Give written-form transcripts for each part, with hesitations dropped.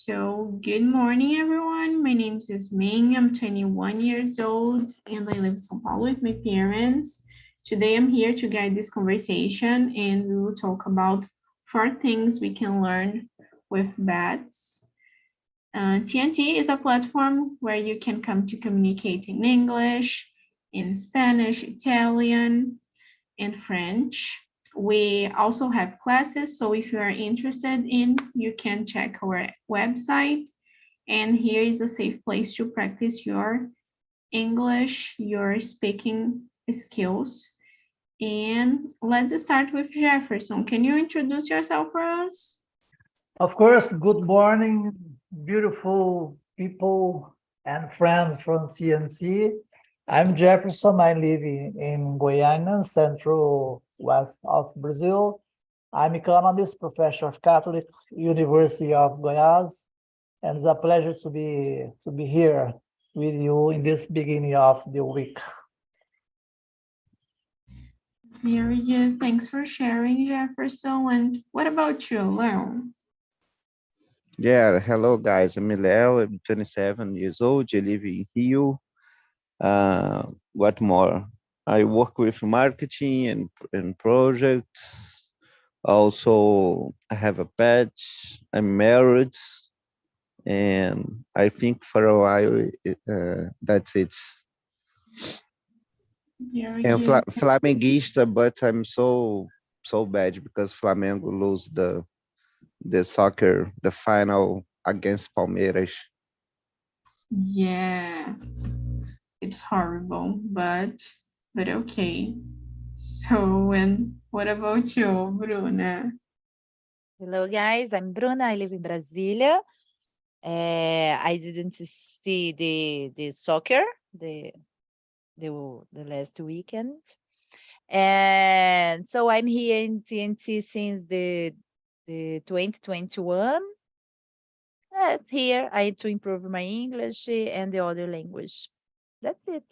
So good morning, everyone. My name is Ming. I'm 21 years old and I live in São Paulo with my parents. Today I'm here to guide this conversation and we will talk about 4 things we can learn with bats. TNT is a platform where you can come to communicate in English, in Spanish, Italian, and French. We also have classes, so if you are interested in, you can check our website. And here is a safe place to practice your English, your speaking skills. And let's start with Jefferson. Can you introduce yourself for us? Of course, good morning, beautiful people and friends from TNC. I'm Jefferson. I live in Goiânia, central west of Brazil. I'm economist, professor of Catholic University of Goiás, and it's a pleasure to be here with you in this beginning of the week. Very good. Thanks for sharing, Jefferson. And what about you, Leo? Yeah, hello guys. I'm Emilio. I'm 27 years old. I live in Rio. What more? I work with marketing and projects. Also, I have a pet. I'm married, and I think for a while that's it. Very And good. Flamenguista, but I'm so bad because Flamengo lose the soccer, the final against Palmeiras. Yeah, it's horrible, but okay. So, and what about you, Bruna? Hello, guys. I'm Bruna. I live in Brasília. I didn't see the soccer the last weekend, and so I'm here in TNT since the 2021. Here I to improve my English and the other language. That's it.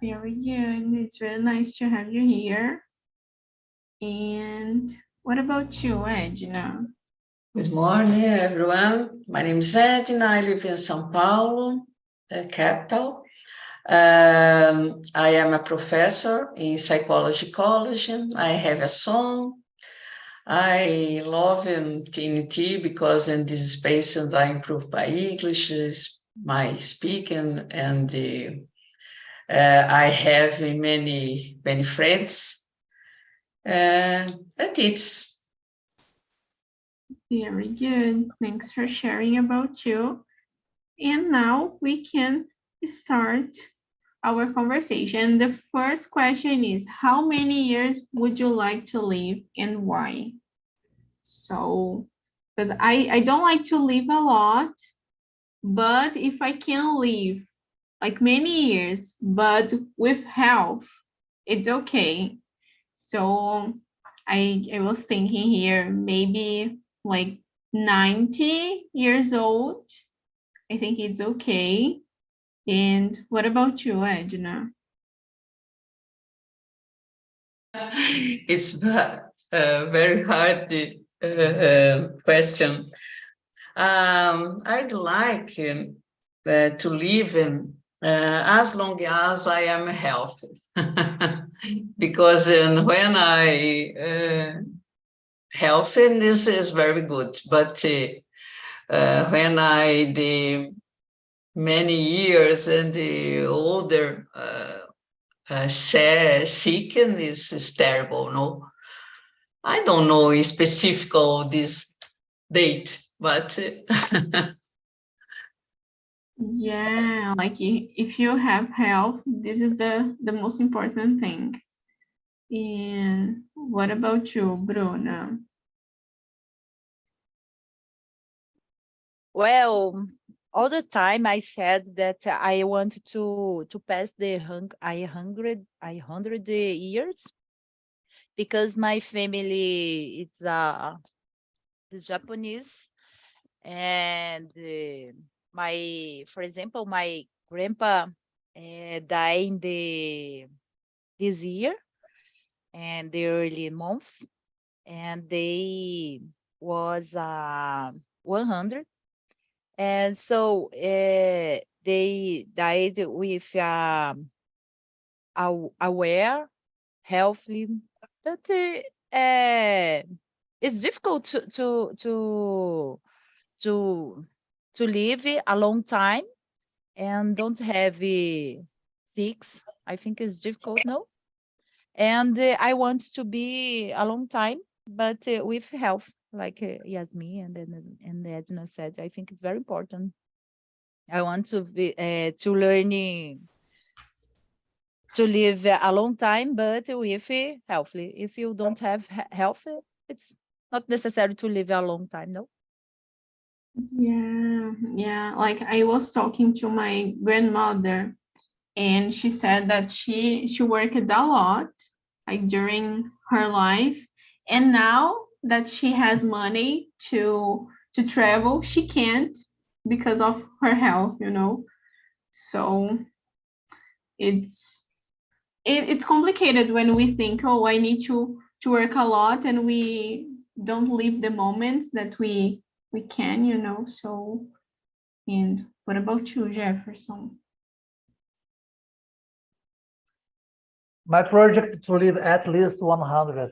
Very good. It's really nice to have you here. And what about you, Edna? Good morning, everyone. My name is Edna. I live in São Paulo, the capital. I am a professor in psychology college. I have a son. I love TNT because in this space and I improve my English, my speaking, and I have many friends. That's it. Very good. Thanks for sharing about you. And now we can start our conversation. The first question is, how many years would you like to live and why? So, because I don't like to live a lot, but if I can live like many years, but with health, it's okay. So I was thinking here, maybe like 90 years old. I think it's okay. And what about you, Edna? It's a very hard question. I'd like to live as long as I am healthy, because when I healthy, this is very good. But when the many years and the older sick is terrible. No, I don't know specific this date, but Yeah, like if you have health, this is the most important thing. And what about you, Bruna? Well, all the time I said that I want to pass the 100 years because my family is Japanese, and for example, my grandpa died in this year and the early month, and they was 100. And so they died with aware, healthy, but it's difficult to live a long time and don't have six. I think it's difficult, no? And I want to be a long time, but with health, like Yasmin and Edna said. I think it's very important. I want to be to learning to live a long time, but with healthy. If you don't have health, it's not necessary to live a long time, no? Yeah. Like I was talking to my grandmother, and she said that she worked a lot, like during her life, and now that she has money to travel, she can't because of her health, you know. So it's it's complicated when we think, oh, I need to work a lot, and we don't live the moments that we can, you know. So, and what about you, Jefferson? My project is to live at least 100,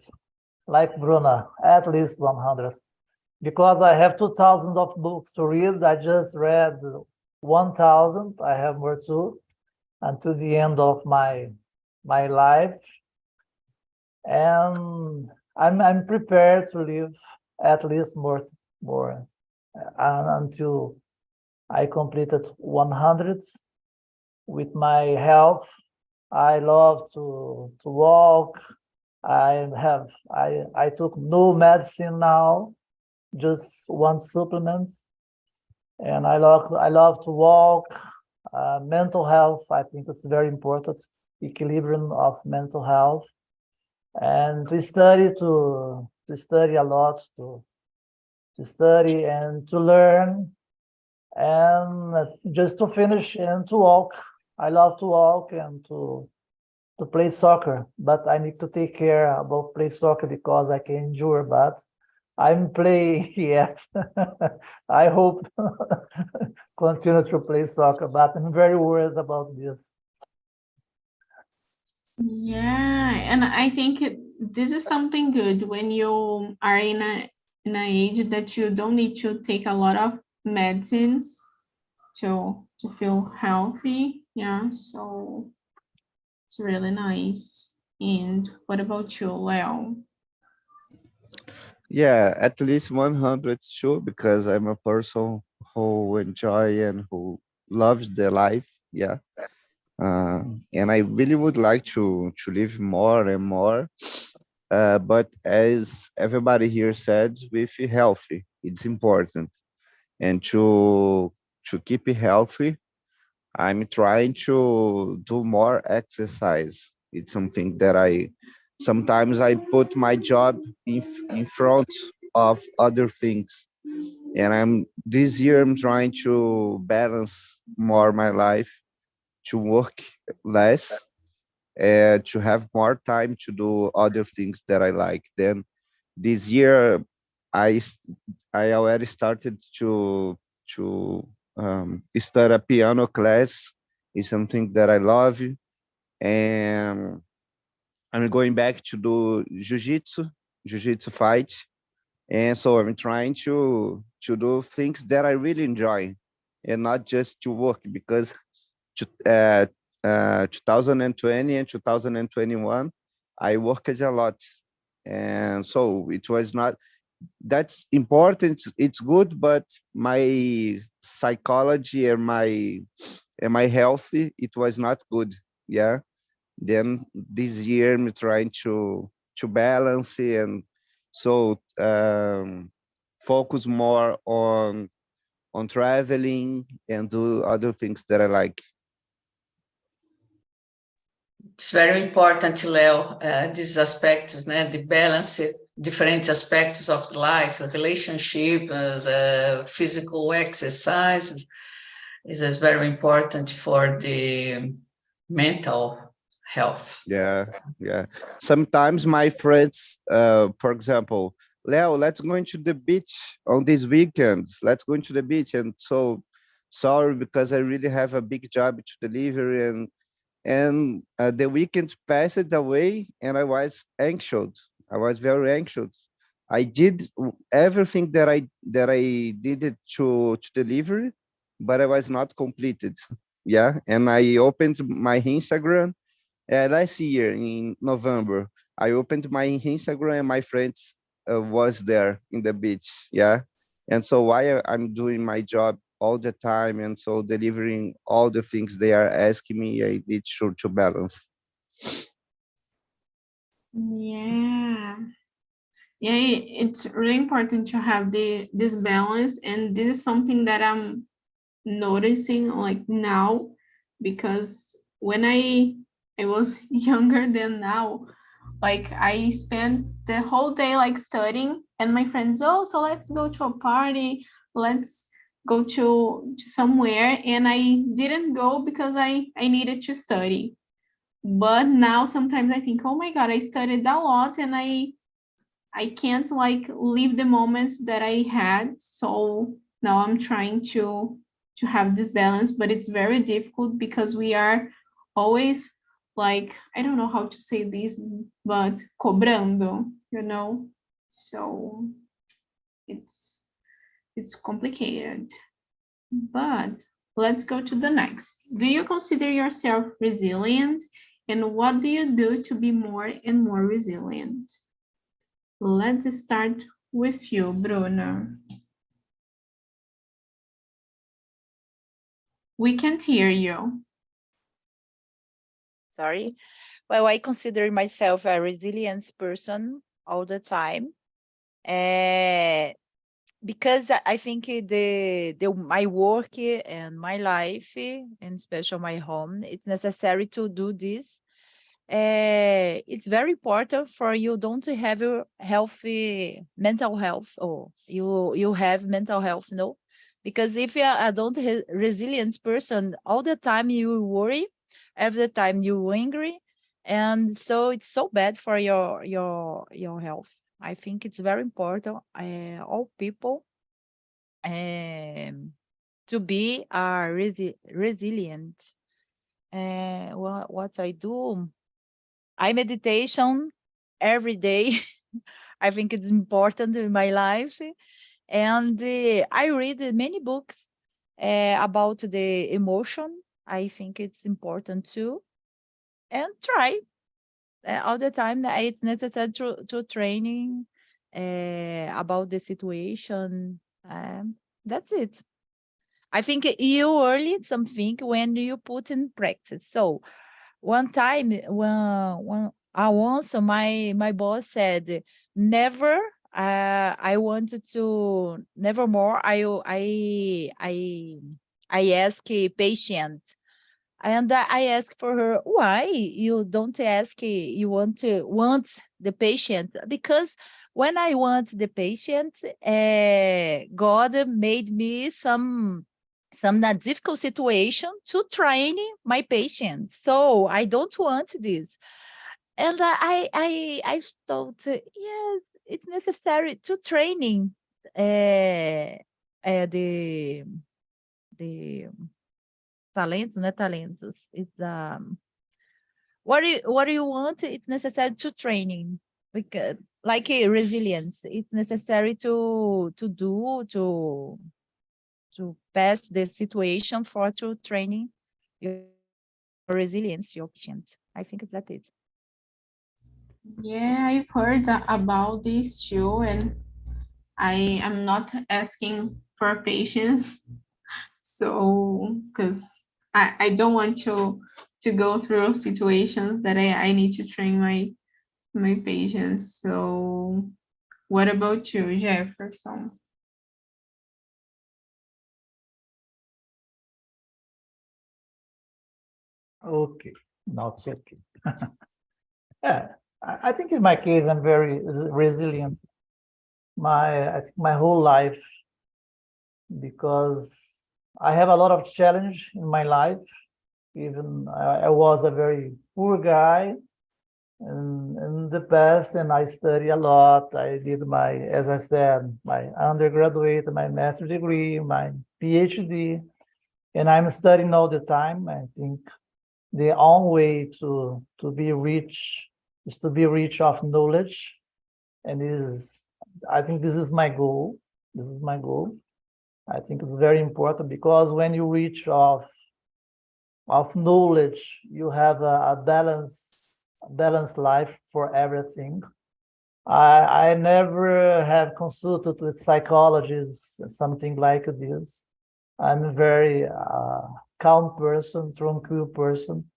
like Bruna, at least 100. Because I have 2,000 of books to read, I just read 1,000. I have more too, until the end of my life. And I'm prepared to live at least more until I completed 100 with my health. I love to walk. I took no medicine now, just one supplement, and I love to walk. Mental health, I think it's very important. Equilibrium of mental health, and to study a lot, to study and to learn, and just to finish and to walk. I love to walk and to play soccer, but I need to take care about play soccer because I can endure, but I'm playing yet. I hope continue to play soccer, but I'm very worried about this. Yeah, and I think this is something good when you are in an age that you don't need to take a lot of medicines to feel healthy. Yeah, so it's really nice. And what about you, Leo? Yeah, at least 100, sure, because I'm a person who enjoy and who loves the life. Yeah. And I really would like to live more and more. But as everybody here said, with healthy, it's important. And to keep it healthy, I'm trying to do more exercise. It's something that I sometimes I put my job in front of other things. And I'm this year I'm trying to balance more my life, to work less, and to have more time to do other things that I like. Then this year I s- I already started to start a piano class. It's something that I love, and I'm going back to do jiu-jitsu fight. And so I'm trying to do things that I really enjoy and not just to work, because 2020 and 2021 I worked a lot, and so it was not, that's important, it's good, but my psychology and my health, it was not good. Yeah. Then this year I'm trying to balance, and so focus more on traveling and do other things that I like. It's very important, Leo, these aspects, the balance, different aspects of life, relationship, the physical exercise is very important for the mental health. Yeah, yeah. Sometimes my friends, for example, Leo, let's go into the beach on these weekends. Let's go into the beach. And so sorry, because I really have a big job to deliver, and the weekend passed away, and I was anxious. I was very anxious. I did everything that I did to deliver, but I was not completed. Yeah, and I opened my Instagram last year in November. I opened my Instagram, and my friends was there in the beach. Yeah, and so while I'm doing my job all the time, and so delivering all the things they are asking me, I need to balance. Yeah. Yeah, it's really important to have this balance, and this is something that I'm noticing like now, because when I was younger than now, like I spent the whole day like studying, and my friends, oh, so let's go to a party, let's go to somewhere, and I didn't go because I needed to study. But now sometimes I think, oh my God, I studied a lot, and I can't like leave the moments that I had. So now I'm trying to have this balance, but it's very difficult because we are always like, I don't know how to say this, but cobrando, you know? So it's it's complicated. But let's go to the next. Do you consider yourself resilient? And what do you do to be more and more resilient? Let's start with you, Bruno. We can't hear you. Sorry. Well, I consider myself a resilient person all the time. Because I think my work and my life, and especially my home, it's necessary to do this. It's very important for you don't have a healthy mental health, or you have mental health, no? Because if you are a don't resilient person, all the time you worry, every time you angry, and so it's so bad for your health. I think it's very important, all people, um, to be resilient. What I do, I meditation every day. I think it's important in my life, and I read many books about the emotion. I think it's important too, and try all the time that it's necessary to training about the situation. That's it. I think you learn something when you put in practice. So one time, when once my boss said, never. I wanted to never more. I ask a patient, and I asked for her, why you don't ask, you want the patient? Because when I want the patient, God made me some that difficult situation to train my patients. So I don't want this. And I thought, yes, it's necessary to training the talentos, not talentos. It's what do you want? It's necessary to training, because like a resilience, it's necessary to pass the situation for to training your resilience, your patience. I think that it. Yeah, I've heard about this too, and I am not asking for patience. So, because I don't want to go through situations that I need to train my patience. So, what about you, Jefferson? Okay, now it's okay. Yeah, I think in my case, I'm very resilient. I think my whole life, because I have a lot of challenge in my life. Even I was a very poor guy, in the past, and I study a lot. I did my, as I said, my undergraduate, my master's degree, my PhD, and I'm studying all the time. I think the only way to be rich is to be rich of knowledge, and I think this is my goal. This is my goal. I think it's very important because when you reach of knowledge, you have a balanced life for everything. I never have consulted with psychologists, something like this. I'm a very calm person, tranquil person,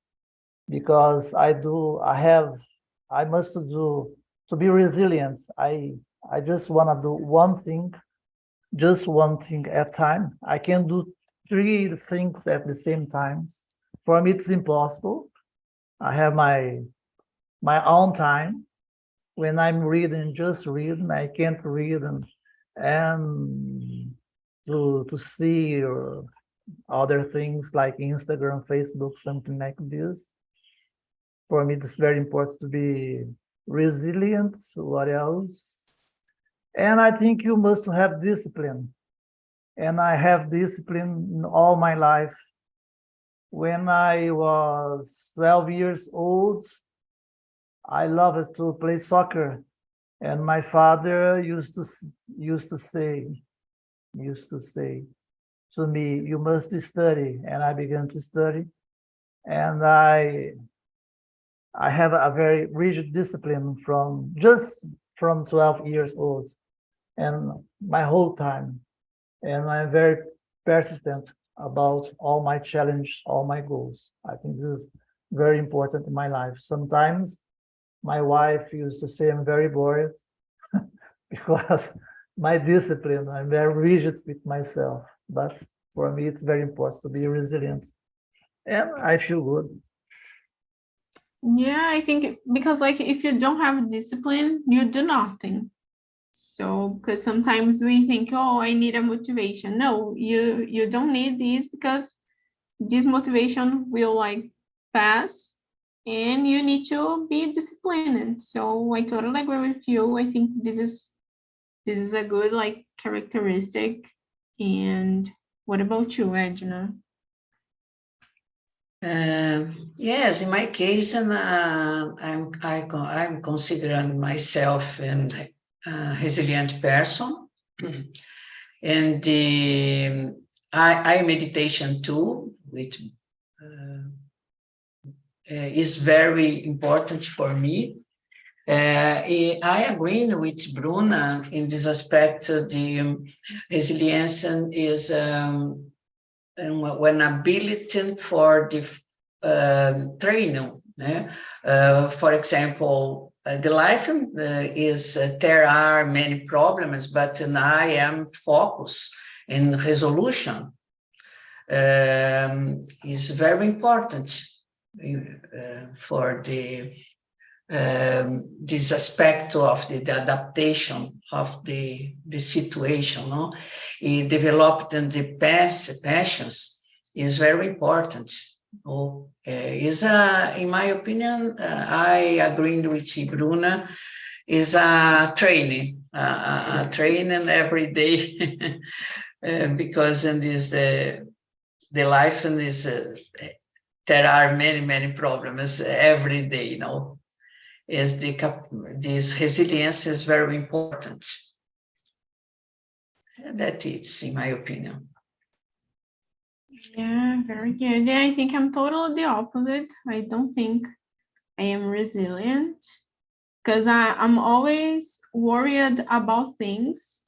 because I must do to be resilient. I just want to do one thing, just one thing at a time. I can do three things at the same time. For me, it's impossible. I have my own time. When I'm reading, just reading. I can't read and to see or other things like Instagram, Facebook, something like this. For me, it's very important to be resilient. What else? And I think you must have discipline. And I have discipline in all my life. When I was 12 years old, I loved to play soccer. And my father used to say to me, you must study. And I began to study. And I have a very rigid discipline from 12 years old and my whole time. And I'm very persistent about all my challenges, all my goals. I think this is very important in my life. Sometimes my wife used to say I'm very bored because my discipline, I'm very rigid with myself. But for me, it's very important to be resilient. And I feel good. Yeah, I think because like if you don't have discipline, you do nothing. So because sometimes we think, oh, I need a motivation. No, you don't need this because this motivation will like pass and you need to be disciplined. So I totally agree with you. I think this is a good like characteristic. And what about you, Edna? Yes, in my case, and I'm considering myself a resilient person, and I meditation too, which is very important for me. I agree with Bruno in this aspect. The resilience is an ability for the training. For example, the life is there are many problems, but I am focused in resolution. Is very important for the this aspect of the adaptation of the situation. No? Developing the passions is very important. In my opinion, I agree with Bruno, is a training every day because in this the life and is there are many problems every day, you know. This resilience is very important. That is, in my opinion. Yeah, very good. Yeah, I think I'm totally the opposite. I don't think I am resilient because I'm always worried about things.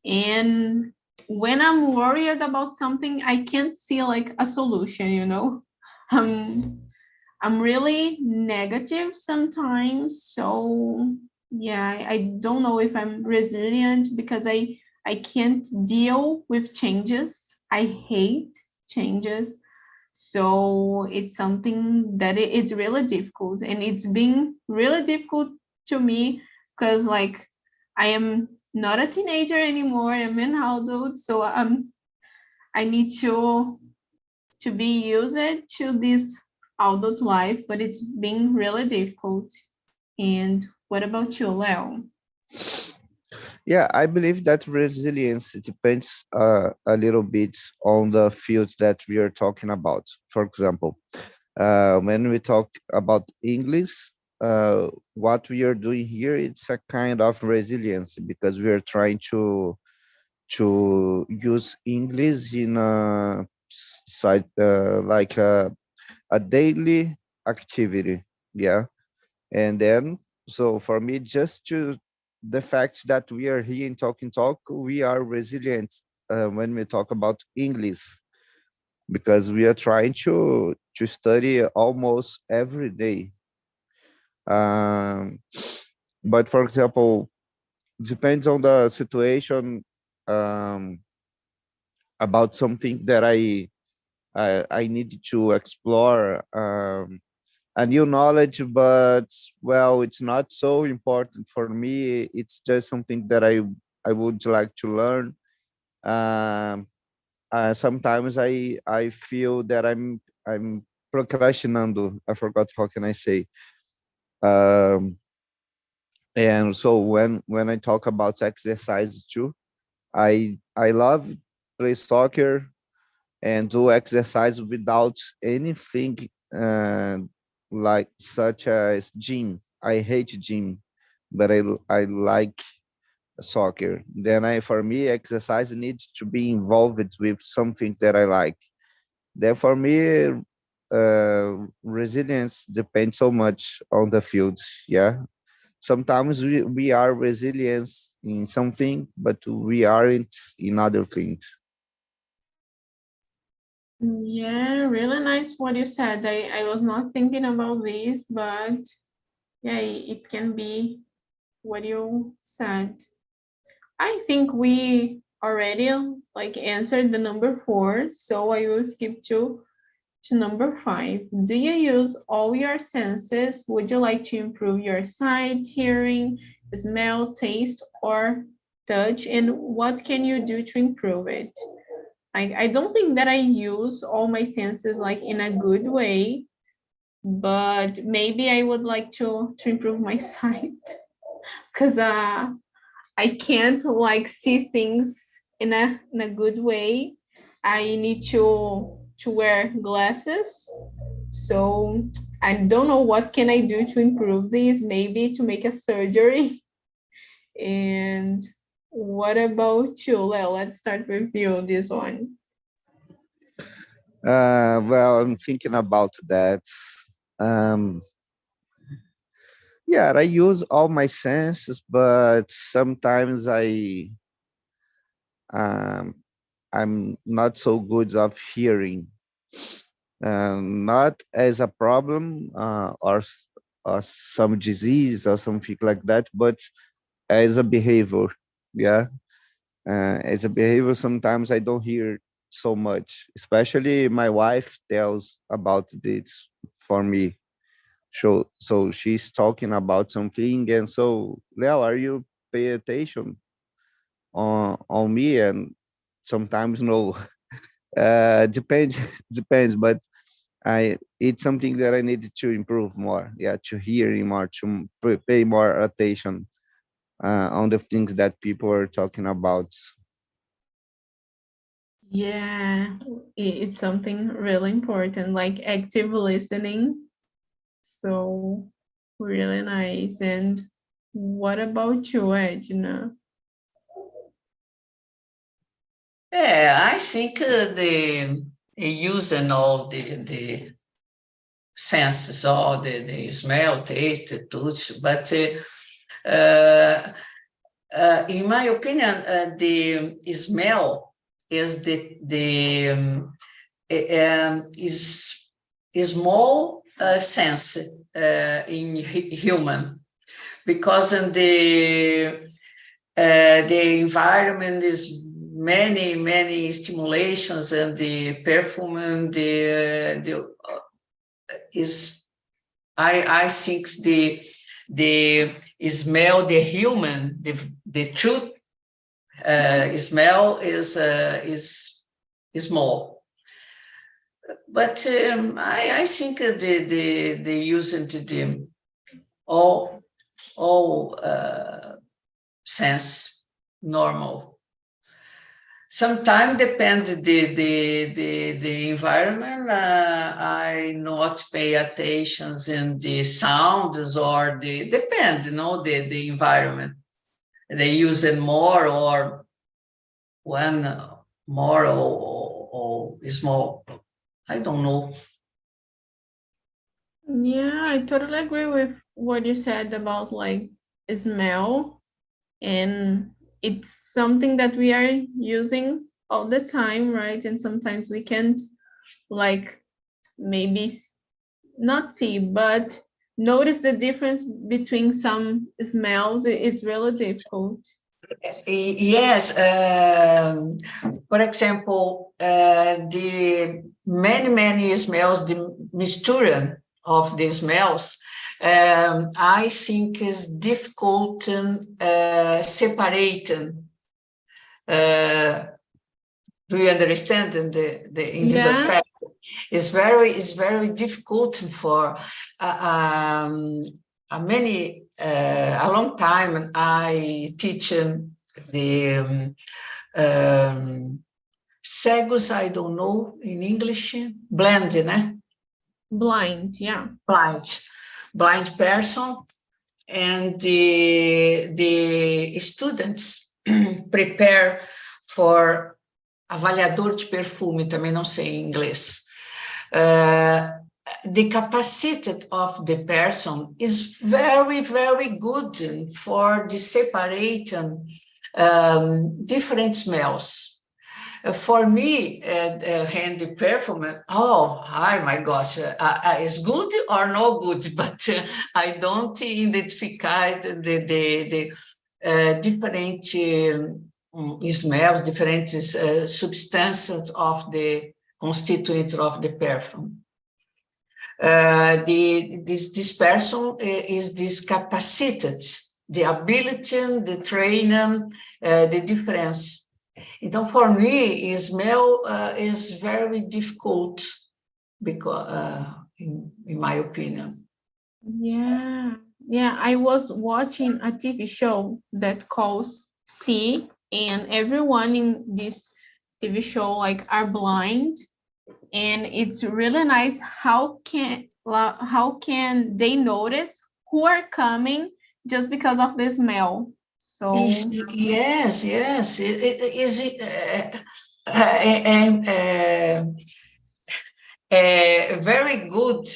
And when I'm worried about something, I can't see like a solution, you know? I'm really negative sometimes. So yeah, I don't know if I'm resilient because I can't deal with changes. I hate changes. So it's something that it's really difficult. And it's been really difficult to me because like I am not a teenager anymore. I'm an adult. So I need to be used to this adult life, but it's been really difficult. And what about you, Leo? Yeah, I believe that resilience depends a little bit on the fields that we are talking about. For example, when we talk about English, what we are doing here, it's a kind of resilience because we are trying to use English in a side like a daily activity. Yeah, and then so for me, just to the fact that we are here in Talking Talk, we are resilient when we talk about English because we are trying to study almost every day. Um, but for example, depends on the situation um, about something that I need to explore a new knowledge, but well, it's not so important for me. It's just something that I would like to learn. Um, Sometimes I feel that I'm procrastinando. I forgot how can I say. Um, and so when I talk about exercise too, I love play soccer and do exercise without anything like such as gym. I hate gym, but I like soccer. Then for me exercise needs to be involved with something that I like. Then for me resilience depends so much on the fields. Yeah, sometimes we are resilient in something, but we aren't in other things. Yeah, really nice what you said. I was not thinking about this, but yeah, it can be what you said. I think we already like answered the number 4, so I will skip to number 5. Do you use all your senses? Would you like to improve your sight, hearing, smell, taste, or touch? And what can you do to improve it? I don't think that I use all my senses like in a good way, but maybe I would like to improve my sight because I can't like see things in a good way. I need to wear glasses. So I don't know what can I do to improve this, maybe to make a surgery. And what about you, Leo? Let's start with you this one. Well, I'm thinking about that. Um, yeah, I use all my senses, but sometimes um, I'm not so good of hearing. Not as a problem or some disease or something like that, but as a behavior. Yeah, as a behavior, sometimes I don't hear so much. Especially my wife tells about this for me. So she's talking about something, and so Leo, are you pay attention on me? And sometimes no. Depends depends, but I it's something that I need to improve more. Yeah, to hearing more, to pay more attention on the things that people are talking about. Yeah, it's something really important, like active listening. So really nice. And what about you, Edna? Yeah, I think the using all the senses, all the smell, taste, touch, but in my opinion, the smell is is small sense in human, because in the environment is many stimulations, and the perfume and the is I think the smell, the human, the truth smell is more. But I think the using the all all sense normal. Sometimes depend the environment. I not pay attention in the sounds or depend, the environment. They use it more or one more or small. I don't know. Yeah, I totally agree with what you said about like smell, and it's something that we are using all the time, right? And sometimes we can't like maybe not see, but notice the difference between some smells. It's really difficult. Yes. For example, the many smells, the mixture of the smells, I think is difficult separating. Do you understand in this Yeah. aspect? It's very difficult for a long time. I teach the cegos, I don't know in English, blind, né? Blind, yeah. Blind person, and the students prepare for avaliador de perfume, também não sei em inglês. The capacity of the person is very good for the separating different smells. For me, hand the perfume, my gosh, it's good or no good, but I don't identify the different smells, different substances of the constituents of the perfume. This person is this capacity, the ability, the training, the difference. Então, for me, smell is very difficult because, in my opinion. Yeah, I was watching a TV show that calls See, and everyone in this TV show like are blind, and it's really nice how can they notice who are coming just because of the smell. So Yes, it is very good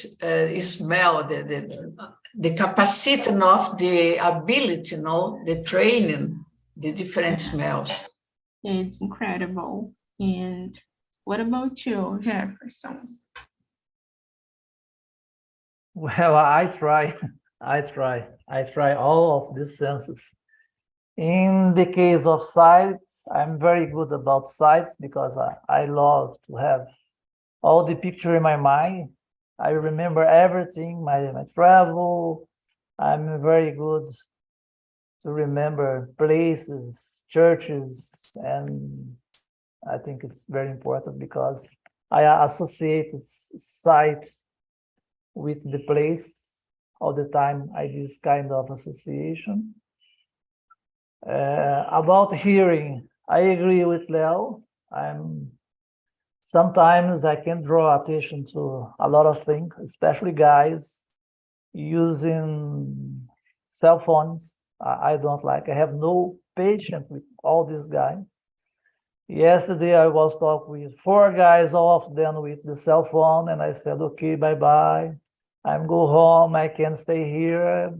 smell, the capacity of the ability, the training, the different smells. it's incredible. And what about you, Jefferson? Well, I try all of these senses. In the case of sights, I'm very good about sights because I love to have all the picture in my mind. I remember everything, my travel. I'm very good to remember places, churches, and I think it's very important because I associate sight with the place all the time. I do this kind of association. About hearing, I agree with Leo. Sometimes I can draw attention to a lot of things, especially guys using cell phones. I don't like. I have no patience with all these guys. Yesterday I was talking with 4 guys, all of them with the cell phone, and I said, okay, bye-bye. I'm go home. I can't stay here.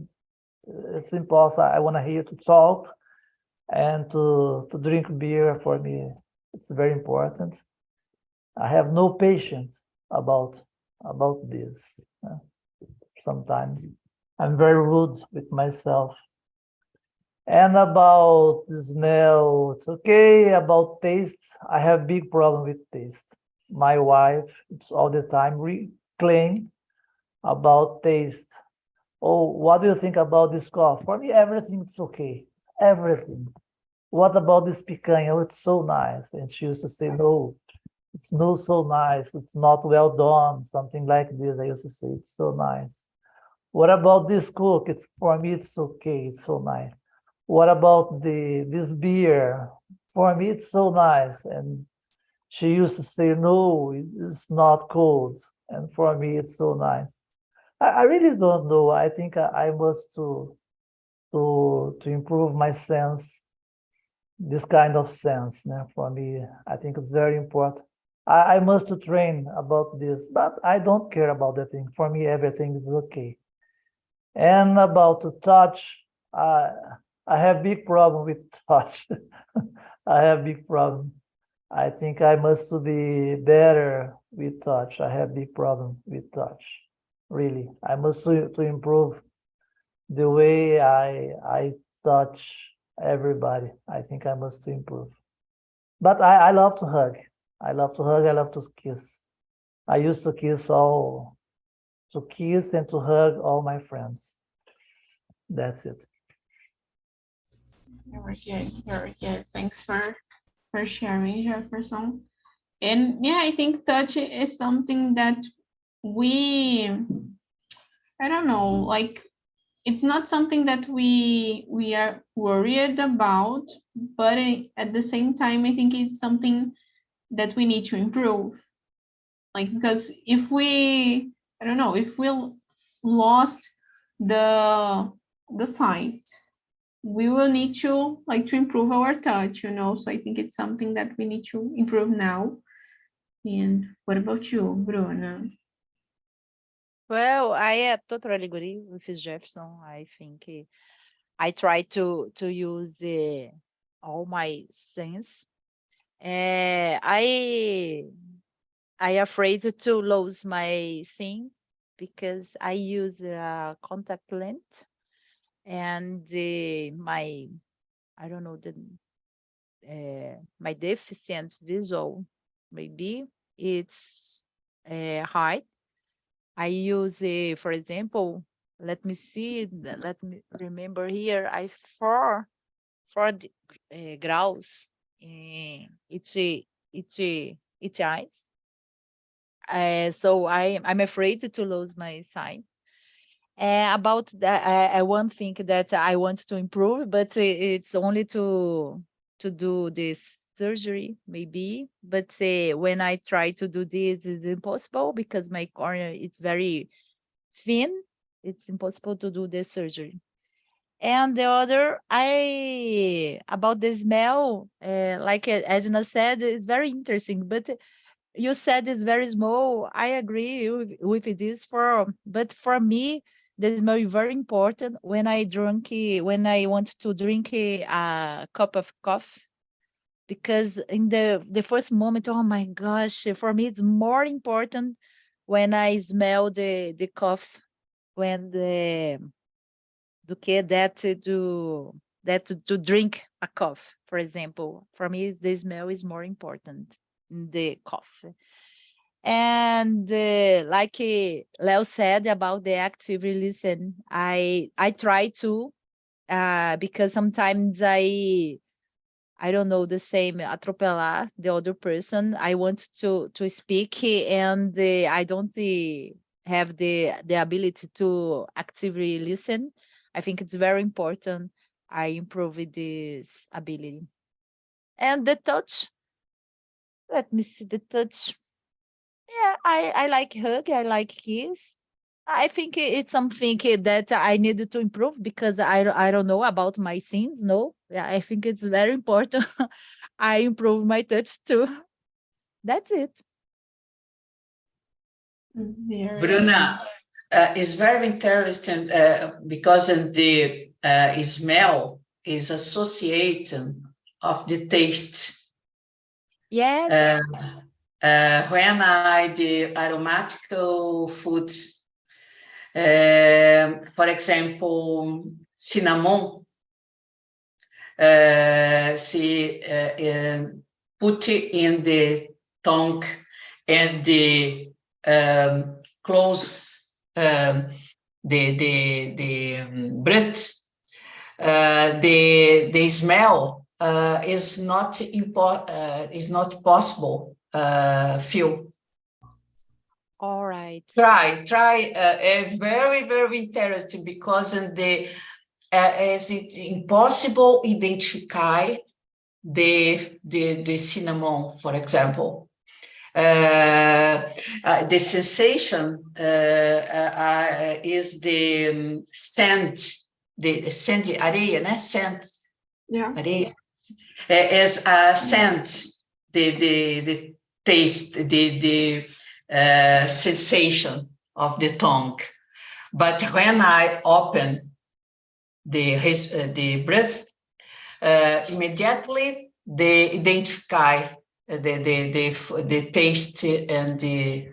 It's impossible. I want to hear to talk and to drink beer. For me, it's very important. I have no patience about this. Sometimes I'm very rude with myself. And about the smell, it's okay. About taste, I have big problem with taste. My wife, it's all the time reclaim about taste. Oh, what do you think about this coffee? For me, everything's okay. Everything. What about this picanha? Oh, it's so nice. And she used to say, no, it's not so nice. It's not well done. Something like this. I used to say, it's so nice. What about this cook? For me, it's okay. It's so nice. What about this beer? For me, it's so nice. And she used to say, no, it's not cold. And for me, it's so nice. I really don't know. I think I must to improve my sense, this kind of sense. For me, I think it's very important. I must to train about this, but I don't care about that thing. For me, everything is okay. And about to touch, I have big problem with touch. I have big problem. I think I must to be better with touch. I have big problem with touch. Really, I must to improve the way I touch everybody. I think I must improve. But I love to hug. I love to hug. I love to kiss. I used to kiss and to hug all my friends. That's it. Very good, very good. Thanks for sharing, Jefferson. And yeah, I think touch is something that I don't know, like it's not something that we are worried about, but at the same time, I think it's something that we need to improve. Like, because if we, I don't know, if we lost the sight, we will need to improve our touch, so I think it's something that we need to improve now. And what about you, Bruna? Well, I totally agree with Jefferson. I think I try to use all my sense. I afraid to lose my thing because I use a contact lens and my I don't know my deficient visual maybe it's high. I use, for example, let me see, let me remember here, I 4 graus in each eyes. So I'm afraid to lose my sight. About that, I one thing that I want to improve, but it's only to do this surgery maybe. But when I try to do this, it's impossible because my cornea is very thin. It's impossible to do the surgery. And the other, about the smell, like Edna said, it's very interesting. But you said it's very small. I agree with this. But for me, the smell is very important when when I want to drink a cup of coffee. Because in the first moment, oh my gosh, for me it's more important when I smell the coffee when do que to drink a coffee, for example. For me, the smell is more important in the coffee. And like Leo said about the active listen, I try to because sometimes I don't know the same atropelar the other person. I want to speak and I don't have the ability to actively listen. I think it's very important I improve this ability. And the touch, let me see the touch. Yeah, I like hug, I like kiss. I think it's something that I needed to improve because I don't know about my sins. No, yeah, I think it's very important. I improve my touch too. That's it. Very Bruna, is very interesting because the smell is association of the taste. Yes. When I do aromatic food, for example, cinnamon, she put it in the tongue and the close the breath. The smell is not possible feel. All right. Try. Very, very interesting because in the is it impossible identify the cinnamon, for example. The sensation is the scent, the scent, areia, né? Scent, Yeah. areia. Is a scent, the taste, the sensation of the tongue. But when I open the breath, immediately they identify the taste and the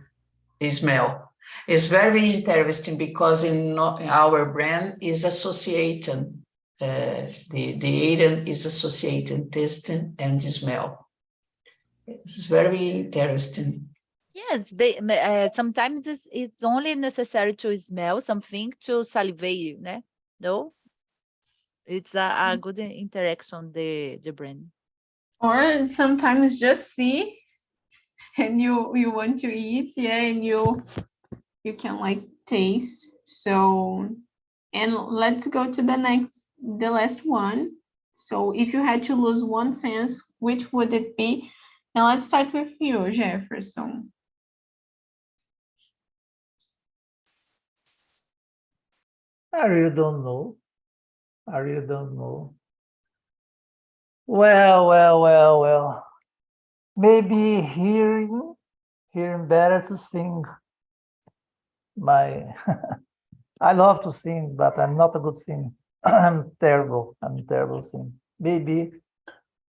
smell. It's very interesting because in our brand is associated, the area is associated taste and smell. It's very interesting. Yes, sometimes it's only necessary to smell something to salivate, né? No? It's a good interaction, the brand. Or sometimes just see and you want to eat, yeah, and you can like taste. So, and let's go to the last one. So if you had to lose one sense, which would it be? And let's start with you, Jefferson. I really don't know. Well. Maybe hearing better to sing. I love to sing, but I'm not a good singer. I'm terrible singer. Maybe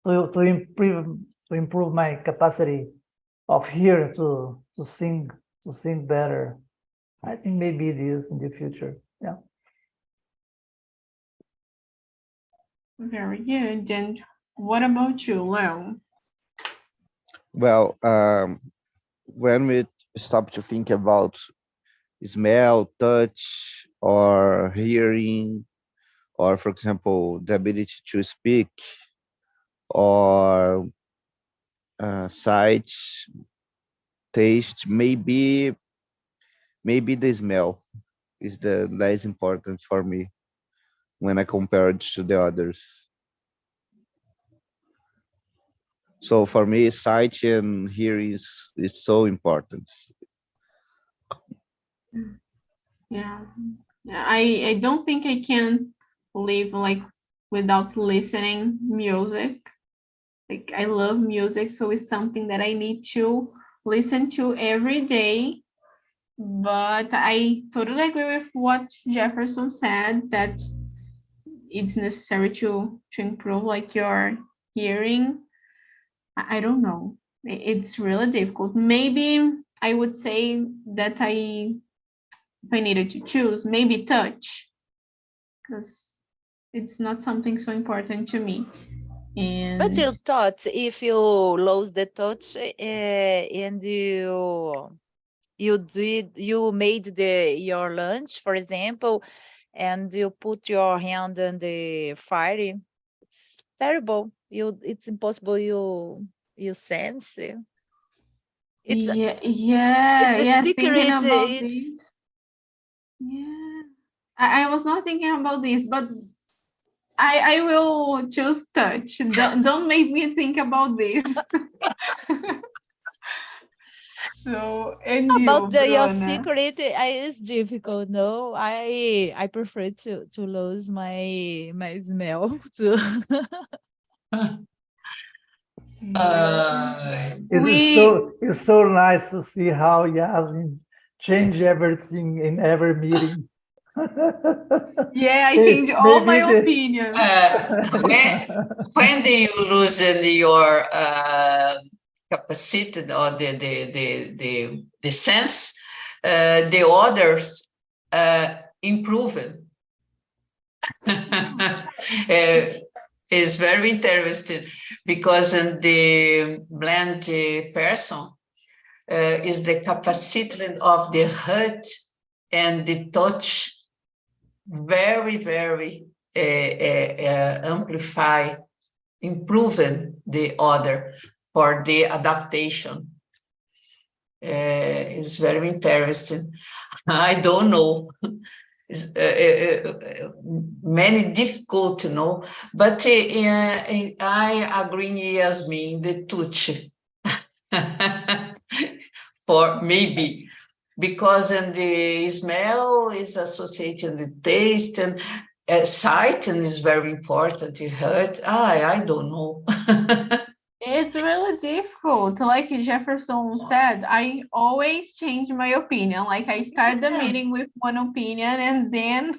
to improve my capacity of hearing to sing better. I think maybe it is in the future. Yeah. Very good. And what about you, Leo? Well, when we stop to think about smell, touch, or hearing, or for example, the ability to speak, or sight, taste, maybe the smell is the less important for me when I compare it to the others. So for me, sight and hearing is so important. Yeah. I don't think I can live like without listening music. Like I love music, so it's something that I need to listen to every day. But I totally agree with what Jefferson said, that it's necessary to improve like your hearing. I don't know. It's really difficult. Maybe I would say that if I needed to choose, maybe touch, because it's not something so important to me. But you And thought if you lose the touch and you made your lunch, for example, and you put your hand on the fire, it's terrible. It's impossible you sense it. It's yeah, a thinking secret. about this. Yeah, I was not thinking about this, but I will choose touch. Don't make me think about this. So, and you, About your Bruna? secret, it's difficult. No, I prefer to lose my smell too. It's so nice to see how Yasmin change everything in every meeting. Yeah, I change all my opinions. When do you lose your capacity or the sense, the others improve. Is very interesting because in the blind person is the capacity of the heart and the touch very, very amplify, improving the other for the adaptation. It's very interesting. I don't know. Many difficult to know, but I agree, Yasmin, the touch for maybe, because and the smell is associated with taste, and sight and is very important. It hurt. I don't know. It's really difficult. Like Jefferson said, I always change my opinion. Like I start the meeting with one opinion, and then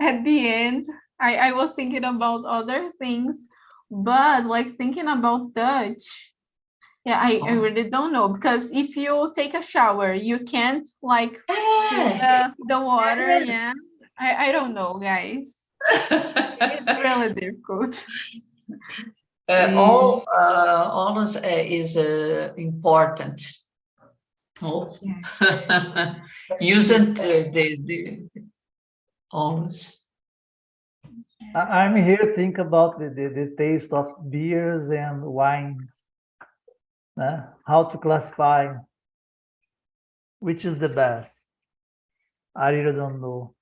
at the end, I was thinking about other things. But like thinking about touch, yeah, I really don't know, because if you take a shower, you can't like feel the water. Yeah, I don't know, guys. It's really difficult. All is important. Oh. Using the always. I'm here think about the taste of beers and wines. How to classify which is the best. I really don't know.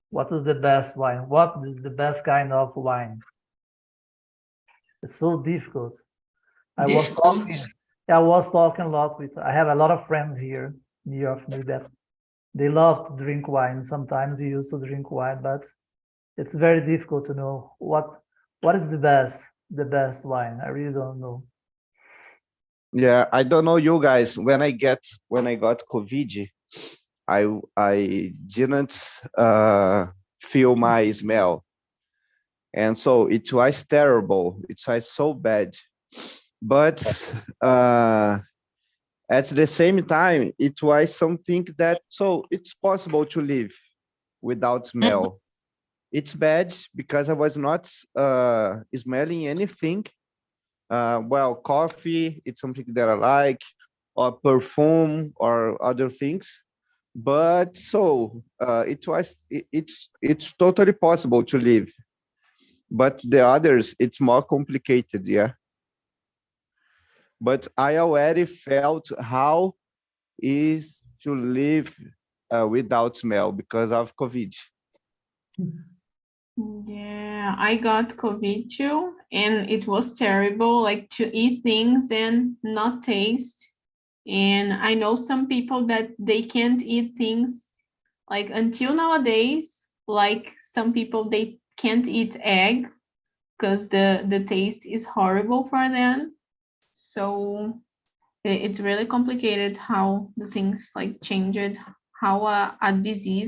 What is the best wine? What is the best kind of wine? It's so difficult. I was talking a lot with, I have a lot of friends here in New York, me, that they love to drink wine. Sometimes we used to drink wine, but it's very difficult to know what is the best wine. I really don't know. Yeah, I don't know you guys. When I got COVID, I didn't feel my smell, and so it was terrible. It was so bad, but at the same time, it was something that so it's possible to live without smell. It's bad because I was not smelling anything. Well, coffee, it's something that I like, or perfume, or other things. But so it's totally possible to live. But the others, it's more complicated, yeah. But I already felt how is to live without smell because of COVID. Yeah, I got COVID too, and it was terrible, like to eat things and not taste. And I know some people that they can't eat things like until nowadays, like some people they can't eat egg because the taste is horrible for them. So it's really complicated how the things like changed, how a disease